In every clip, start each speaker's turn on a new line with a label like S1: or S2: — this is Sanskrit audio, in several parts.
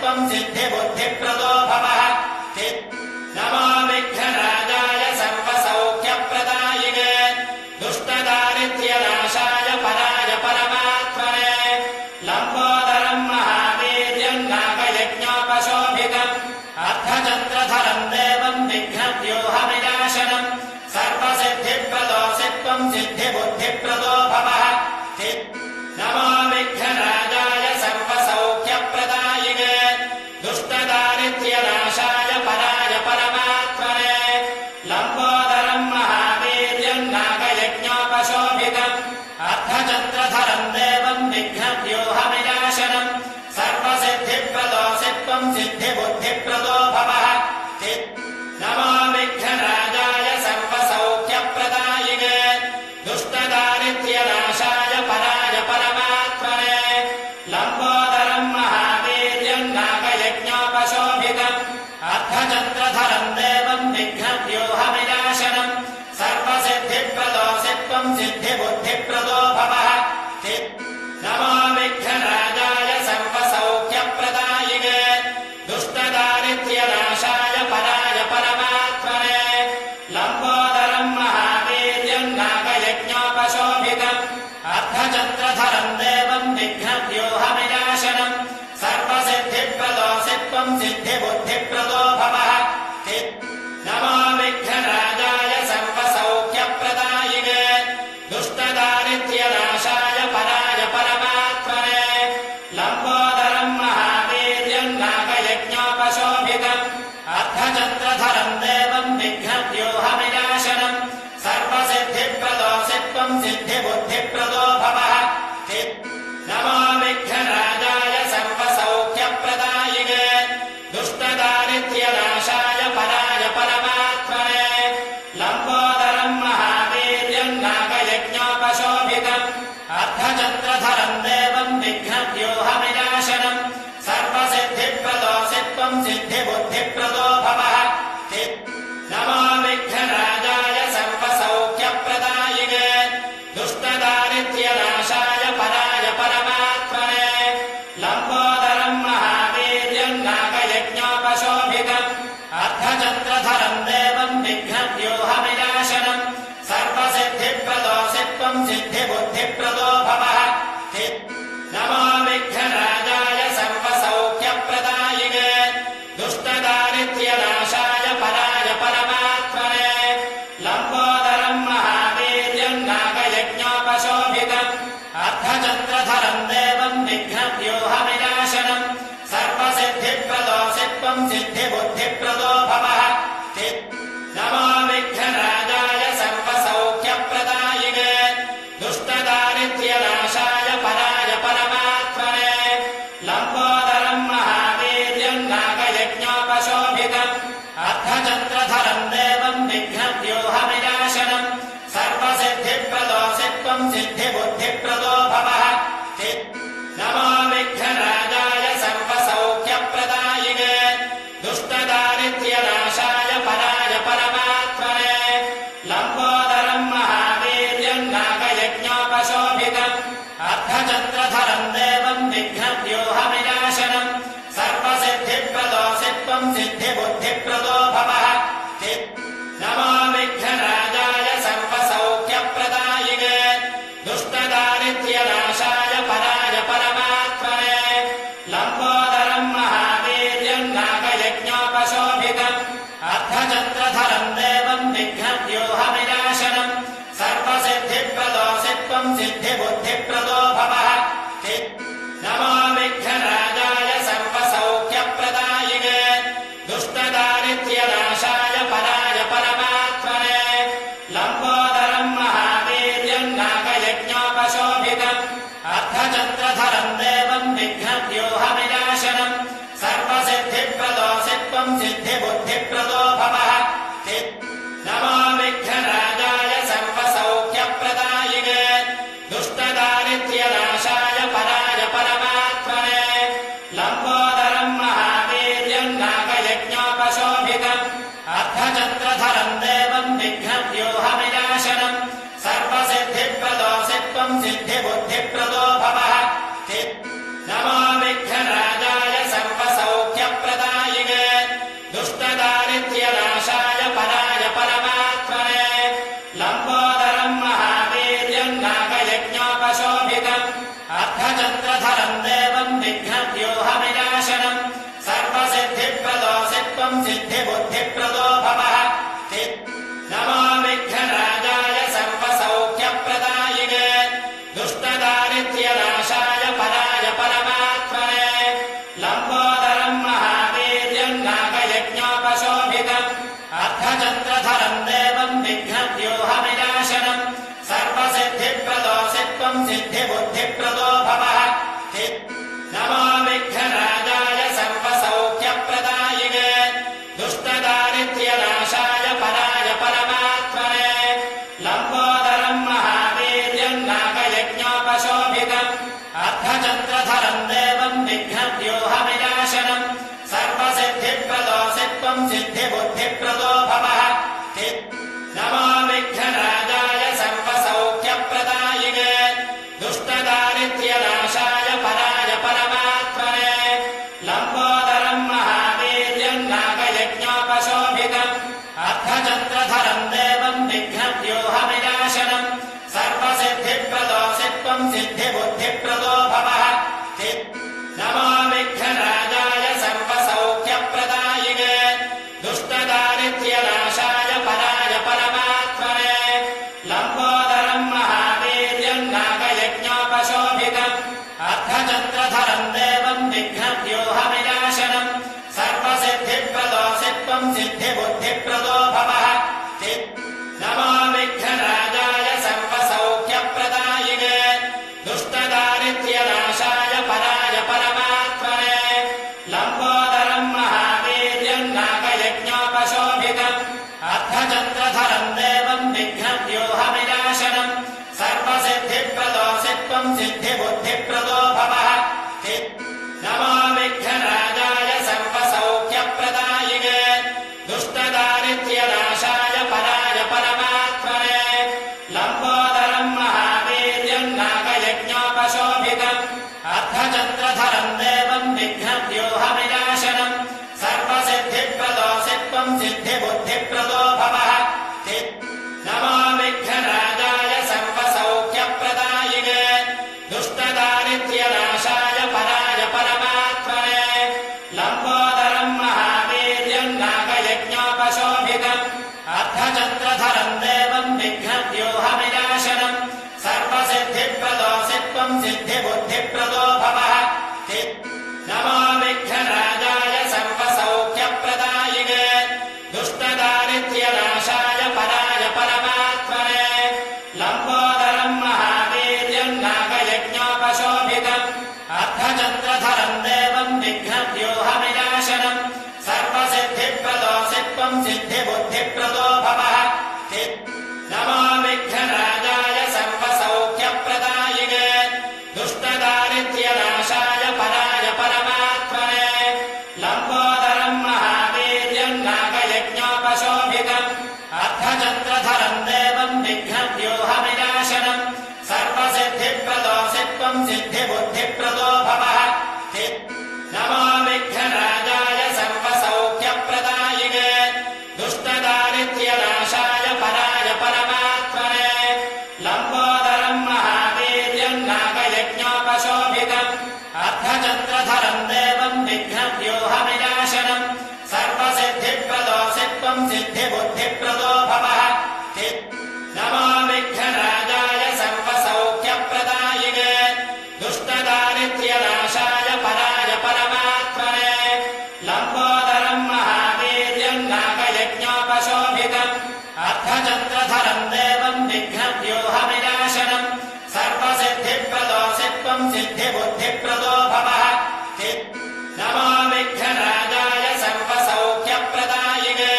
S1: सिद्धोऽसित्त्वम् सिद्धिबुद्धिप्रदो भवः नमो विघ्नराजाय सर्वसौख्यप्रदायिने दुष्टदारिद्र्यनाशाय पराय परमात्मने लम्बोदरम् महावीर्यम् नागयज्ञोपशोभितम् अर्धचन्द्रधरम् देवम् विघ्नव्यूहविनाशनम् सर्वसिद्धिप्रदोऽसित्त्वम् सिद्धिबुद्धिप्रदो भवः नमो विघ्नराजाय सर्वसौख्यप्रदायिने दुष्टदारिद्र्यनाशाय पराय परमात्मने लम्बोदरम् महावीर्यम् नागयज्ञोपशोभितम् अर्धचन्द्रधरम् देवम् विघ्नव्यूहविनाशनम् सर्वसिद्धिप्रदोऽसित्त्वम् सिद्धिबुद्धिप्रदो भवः नमो विघ्नराजाय सर्वसौख्यप्रदायिने दुष्टदारिद्र्यनाशाय पराय परमात्मने लम्बोदरम् महावीर्यम् नागयज्ञोपशोभितम् अर्धचन्द्रधरम् देवम् विघ्नव्यूहविनाशनम् सर्वसिद्धिप्रदोऽसित्त्वम् सिद्धिबुद्धिप्रदो भवः नमो विघ्नराजाय सर्वसौख्यप्रदायिने दुष्टदारिद्र्यनाशाय पराय परमात्मने लम्बोदरम् महावीर्यम् नागयज्ञोपशोभितम् अर्धचन्द्रधरम् देवम् विघ्नव्यूहविनाशनम् सर्वसिद्धिप्रदोऽसित्त्वम् सिद्धिबुद्धिप्रदो भवः नमो विघ्नराजाय सर्वसौख्यप्रदायिने दुष्टदारिद्र्यनाशाय पराय परमात्मने लम्बोदरम् महावीर्यम् नागयज्ञोपशोभितम् अर्धचन्द्रधरम् देवम् विघ्नव्यूहविनाशनम् सर्वसिद्धिप्रदोऽसित्त्वम् सिद्धिबुद्धिप्रदो भवः नमो विघ्नराजाय सर्वसौख्यप्रदायिने दुष्टदारिद्र्यनाशाय पराय परमात्मने लम्बोदरम् महावीर्यम् नागयज्ञोपशोभितम् अर्धचन्द्रधरम् देवम् विघ्नव्यूहविनाशनम् सर्वसिद्धिप्रदोऽसित्त्वम् सिद्धिबुद्धिप्रदो भवः नमो विघ्नराजाय सर्वसौख्यप्रदायिने दुष्टदारिद्र्यनाशाय पराय परमात्मने लम्बोदरम् महावीर्यम् नागयज्ञोपशोभितम् अर्धचन्द्रधरम् देवम् विघ्नव्यूहविनाशनम् सर्वसिद्धिप्रदोऽसित्त्वम् सिद्धिबुद्धिप्रदो भवः नमो विघ्नराजाय सर्वसौख्यप्रदायिने दुष्टदारिद्र्यनाशाय पराय परमात्मने लम्बोदरम् महावीर्यम् नागयज्ञोपशोभितम् अर्धचन्द्रधरम् देवम् विघ्नव्यूहविनाशनम् सर्वसिद्धिप्रदोऽसित्त्वम् सिद्धिबुद्धिप्रदो भवः नमो विघ्नराजाय सर्वसौख्यप्रदायिने दुष्टदारिद्र्यनाशाय पराय परमात्मने लम्बोदरम् महावीर्यम् नागयज्ञोपशोभितम् अर्धचन्द्रधरम् देवम् विघ्नव्यूहविनाशनम् सर्वसिद्धिप्रदोऽसित्त्वम् सिद्धिबुद्धिप्रदो भवः नमो विघ्नराजाय सर्वसौख्यप्रदायिने दुष्टदारिद्र्यनाशाय पराय परमात्मने लम्बोदरम् महावीर्यम् नागयज्ञोपशोभितम् अर्धचन्द्रधरम् देवम् विघ्नव्यूहविनाशनम् सर्वसिद्धिप्रदोऽसित्त्वम् सिद्धिबुद्धिप्रदो भवः नमो विघ्नराजाय सर्वसौख्यप्रदायिने दुष्टदारिद्र्यनाशाय पराय परमात्मने लम्बोदरम् महावीर्यम् नागयज्ञोपशोभितम् अर्धचन्द्रधरम् देवम् विघ्नव्यूहविनाशनम् सर्वसिद्धिप्रदोऽसित्त्वम् सिद्धिबुद्धिप्रदो भवः नमो विघ्नराजाय सर्वसौख्यप्रदायिने दुष्टदारिद्र्यनाशाय पराय परमात्मने लम्बोदरम् महावीर्यम् नागयज्ञोपशोभितम् अर्धचन्द्रधरम् देवम् विघ्नव्यूहविनाशनम् सर्वसिद्धिप्रदोऽसित्त्वम् सिद्धिबुद्धिप्रदो भवः नमो विघ्नराजाय सर्वसौख्यप्रदायिने दुष्टदारिद्र्यनाशाय पराय परमात्मने लम्बोदरम् महावीर्यम् नागयज्ञोपशोभितम् अर्धचन्द्रधरम् देवम् विघ्नव्यूहविनाशनम् सर्वसिद्धिप्रदोऽसित्त्वम् सिद्धिबुद्धिप्रदो भवः नमो विघ्नराजाय सर्वसौख्यप्रदायिने चन्द्रधरम् देवम् विघ्नव्यूहविनाशनम् सर्वसिद्धिप्रदोषित्वम् सिद्धिबुद्धिप्रदो भवः नमो विघ्नराजाय सर्वसौख्यप्रदायिने दुष्टदारिद्र्यनाशाय पराय परमात्मने लम्बोदरम् महावीर्यम् नागयज्ञोपशोभितम् अर्धचन्द्रधरम् देवम् विघ्नव्यूहविनाशनम् सर्वसिद्धिप्रदोषित्वम् सिद्धिबुद्धिप्रदो भवः नमो विघ्नराजाय सर्वसौख्यप्रदायिने दुष्टदारिद्र्यनाशाय पराय परमात्मने लम्बोदरम् महावीर्यम् नागयज्ञोपशोभितम् अर्धचन्द्रधरम् देवम् विघ्नव्यूहविनाशनम् सर्वसिद्धिप्रदोषित्वम् सिद्धिबुद्धिप्रदो भवः नमो विघ्नराजाय सर्वसौख्यप्रदायिने दुष्टदारिद्र्यनाशाय पराय परमात्मने लम्बोदरम् महावीर्यम् नागयज्ञोपशोभितम् अर्धचन्द्रधरम् देवम् विघ्नव्यूहविनाशनम् सर्वसिद्धिप्रदोषित्वम् सिद्धिबुद्धिप्रदो भवः नमो विघ्नराजाय सर्वसौख्यप्रदायिने दुष्टदारिद्र्यनाशाय पराय परमात्मने लम्बोदरम् महावीर्यम् नागयज्ञोपशोभितम् अर्धचन्द्रधरम् देवम् विघ्नव्यूहविनाशनम् सर्वसिद्धिप्रदोषित्वम् सिद्धिबुद्धिप्रदो भवः नमो विघ्नराजाय सर्वसौख्यप्रदायिने दुष्टदारिद्र्यनाशाय पराय परमात्मने लम्बोदरम् महावीर्यम् नागयज्ञोपशोभितम् अर्धचन्द्रधरम् देवम् विघ्नव्यूहविनाशनम् सर्वसिद्धिप्रदोषित्वम् सिद्धिबुद्धिप्रदो भवः नमो विघ्नराजाय सर्वसौख्यप्रदायिने दुष्टदारिद्र्यनाशाय पराय परमात्मने लम्बोदरम् महावीर्यम् नागयज्ञोपशोभितम् अर्धचन्द्रधरम् देवम् विघ्नव्यूहविनाशनम् सर्वसिद्धिप्रदोषित्वम् सिद्धिबुद्धिप्रदो भवः नमो विघ्नराजाय सर्वसौख्यप्रदायिने दुष्टदारिद्र्यनाशाय पराय परमात्मने लम्बोदरम् महावीर्यम् नागयज्ञोपशोभितम् अर्धचन्द्रधरम् देवम् विघ्नव्यूहविनाशनम् सर्वसिद्धिप्रदोषित्वम् सिद्धिबुद्धिप्रदो भवः नमो विघ्नराजाय सर्वसौख्यप्रदायिने दुष्टदारिद्र्यनाशाय पराय परमात्मने लम्बोदरम् महावीर्यम् नागयज्ञोपशोभितम् अर्धचन्द्रधरम् देवम् विघ्नव्यूहविनाशनम् सर्वसिद्धिप्रदोषित्वम् सिद्धिबुद्धिप्रदो भवः नमो विघ्नराजाय सर्वसौख्यप्रदायिने दुष्टदारिद्र्यनाशाय पराय परमात्मने लम्बोदरम् महावीर्यम् नागयज्ञोपशोभितम् अर्धचन्द्रधरम् देवम् विघ्नव्यूहविनाशनम् सर्वसिद्धिप्रदोषित्वम् सिद्धिबुद्धिप्रदो भवः नमो विघ्नराजाय सर्वसौख्यप्रदायिने दुष्टदारिद्र्यनाशाय पराय परमात्मने लम्बोदरम् महावीर्यम् नागयज्ञोपशोभितम् अर्धचन्द्रधरम् देवम् विघ्नव्यूहविनाशनम् सर्वसिद्धिप्रदोषित्वम् सिद्धिबुद्धिप्रदो भवः नमो विघ्नराजाय सर्वसौख्यप्रदायिने दुष्टदारिद्र्यनाशाय पराय परमात्मने लम्बोदरम् महावीर्यम् नागयज्ञोपशोभितम् अर्धचन्द्रधरम् देवम् विघ्नव्यूहविनाशनम् सर्वसिद्धिप्रदोषित्वम् सिद्धिबुद्धिप्रदो भवः नमो विघ्नराजाय सर्वसौख्यप्रदायिने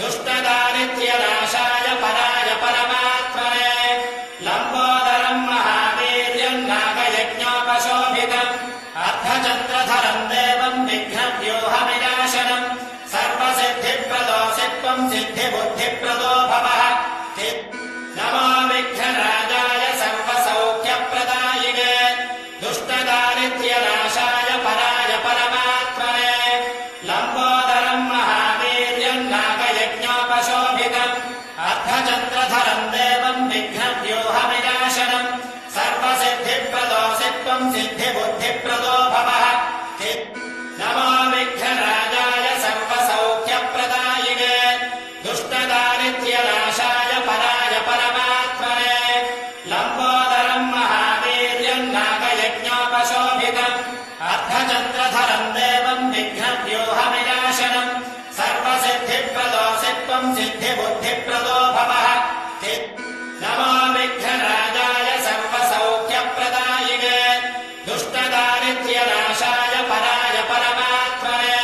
S1: दुष्टदारिद्र्यनाशाय पराय परमात्मने लम्बोदरम् महावीर्यम् नागयज्ञोपशोभितम् अर्धचन्द्रधरम् देवम् विघ्नव्यूहविनाशनम् सर्वसिद्धिप्रदोषित्वम् सिद्धिबुद्धिप्रदो भवः नमो विघ्नराजाय सर्वसौख्यप्रदायिने दुष्टदारिद्र्यनाशाय पराय परमात्मने लम्बोदरम् महावीर्यम् नागयज्ञोपशोभितम् अर्धचन्द्रधरम् देवम् विघ्नव्यूहविनाशनम् सर्वसिद्धिप्रदोषित्वम् सित्त्वम् सिद्धिबुद्धिप्रदो भवः नमो विघ्नराजाय सर्वसौख्यप्रदायिने दुष्टदारिद्र्यनाशाय पराय परमात्मने लम्बोदरम् महावीर्यम् नागयज्ञोपशोभितम् अर्धचन्द्रधरम् देवम् विघ्नव्यूहविनाशनम् सर्वसिद्धिप्रदो सित्त्वम् सिद्धिबुद्धिप्रदो भवः नमो विघ्नराजाय सर्वसौख्यप्रदायिने दुष्टदारिद्र्यनाशाय पराय परमात्मने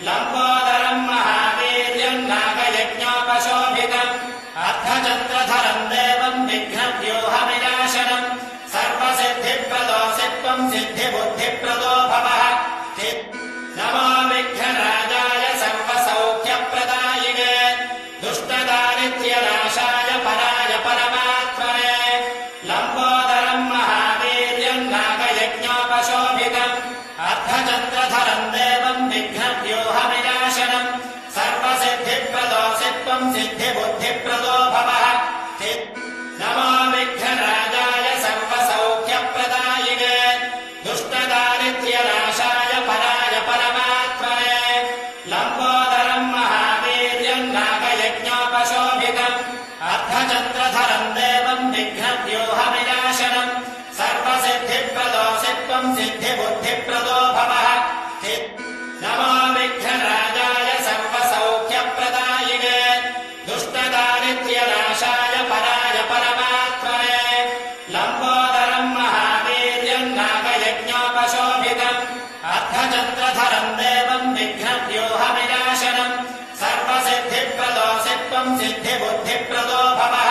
S1: लम्बोदरम् महावीर्यम् नागयज्ञोपशोभितम् अर्धचन्द्रधरम् देवम् विघ्नव्यूहविनाशनम् सर्वसिद्धिप्रदो सित्त्वम् सिद्धिबुद्धिप्रदो भवः नमो विघ्नराजाय सर्वसौख्यप्रदायिने दुष्टदारिद्र्यनाशाय पराय परमात्मने लम्बोदरम् महावीर्यम् नागयज्ञोपशोभितम् अर्धचन्द्रधरम् देवम् विघ्नव्यूहविनाशनम् सर्वसिद्धिप्रदो सित्त्वम् सिद्धिबुद्धिप्रदो भवः नमो विघ्नराजाय सर्वसौख्यप्रदायिने दुष्टदारिद्र्यनाशाय पराय परमात्मने लम्बोदरम् महावीर्यम् नागयज्ञोपशोभितम् अर्धचन्द्रधरम् देवम् विघ्नव्यूहविनाशनम् सर्वसिद्धिप्रदो सित्त्वम् सिद्धिबुद्धिप्रदो भवः नमो विघ्नराजाय सर्वसौख्यप्रदायिने दुष्टदारिद्र्यनाशाय पराय परमात्मने लम्बोदरम् महावीर्यम् नागयज्ञोपशोभितम् अर्धचन्द्रधरम् देवम् विघ्नव्यूहविनाशनम् सर्वसिद्धिप्रदो सित्त्वम् सिद्धिबुद्धिप्रदो भवः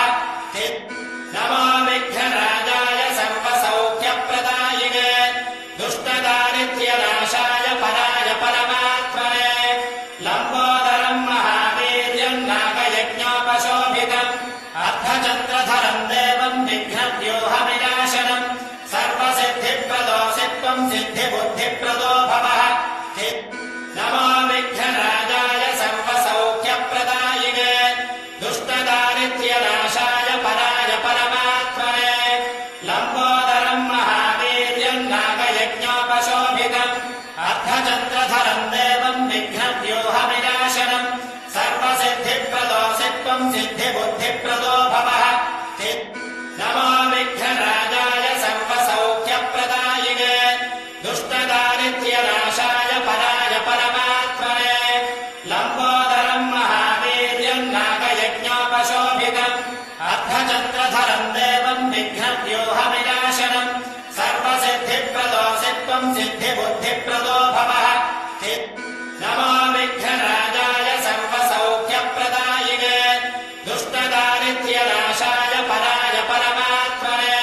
S1: नमो विघ्नराजाय सर्वसौख्यप्रदायिने दुष्टदारिद्र्यनाशाय पराय परमात्मने लम्बोदरम् महावीर्यम् नागयज्ञोपशोभितम् अर्धचन्द्रधरम् देवम् विघ्नव्यूहविनाशनम् सर्वसिद्धिप्रदो सित्त्वम् सिद्धिबुद्धिप्रदो भवः नमो विघ्नराजाय सर्वसौख्यप्रदायिने दुष्टदारिद्र्यनाशाय पराय परमात्मने लम्बोदरम् महावीर्यम् नागयज्ञोपशोभितम् अर्धचन्द्रधरम् देवम् विघ्नव्यूहविनाशनम् सर्वसिद्धिप्रदो सित्त्वम् सिद्धिबुद्धिप्रदो भवः नमो विघ्नराजाय सर्वसौख्यप्रदायिने दुष्टदारिद्र्यनाशाय पराय परमात्मने लम्बोदरम् महावीर्यम् नागयज्ञोपशोभितम् अर्धचन्द्रधरम् देवम् विघ्नव्यूहविनाशनम् सर्वसिद्धिप्रदो सित्त्वम् सिद्धिबुद्धिप्रदो भवः नमो विघ्नराजाय सर्वसौख्यप्रदायिने दुष्टदारिद्र्यनाशाय पराय परमात्मने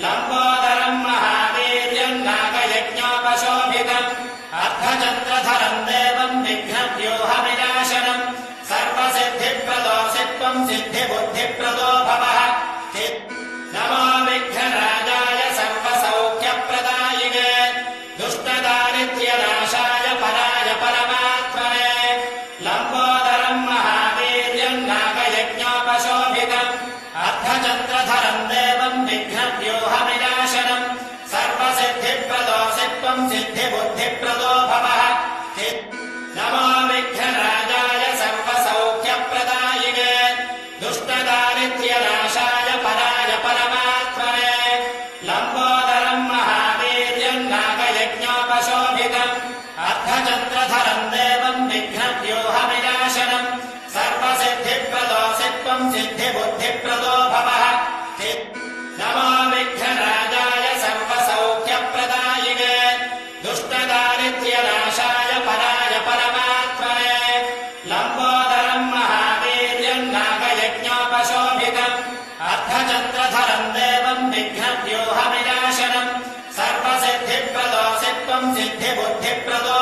S1: लम्बोदरम् महावीर्यम् नागयज्ञोपशोभितम् अर्धचन्द्रधरम् देवम् विघ्नव्यूहविनाशनम् सर्वसिद्धिप्रदो सित्त्वम् सिद्धिबुद्धिप्रदो भवः नमो विघ्नराजाय सर्वसौख्यप्रदायिने दुष्टदारिद्र्यनाशाय पराय परमात्मने लम्बोदरम् महावीर्यम् नागयज्ञोपशोभितम् अर्धचन्द्रधरम् देवम् विघ्नव्यूहविनाशनम् सर्वसिद्धिप्रदो सित्त्वम् सिद्धिबुद्धिप्रदो भवः नमो विघ्नराजाय सर्वसौख्यप्रदायिने दुष्टदारिद्र्यनाशाय पराय परमात्मने लम्बोदरम् महावीर्यम् नागयज्ञोपशोभितम् अर्धचन्द्रधरम् देवम् विघ्नव्यूहविनाशनम् सर्वसिद्धिप्रदो सित्त्वम् सिद्धिबुद्धिप्रदो भवः नमो विघ्नराजाय सर्वसौख्यप्रदायिने दुष्टदारिद्र्यनाशाय पराय परमात्मने लम्बोदरम् महावीर्यम् नागयज्ञोपशोभितम् अर्धचन्द्रधरम् देवम् विघ्नव्यूहविनाशनम् सर्वसिद्धिप्रदो सित्त्वम् सिद्धिबुद्धिप्रदो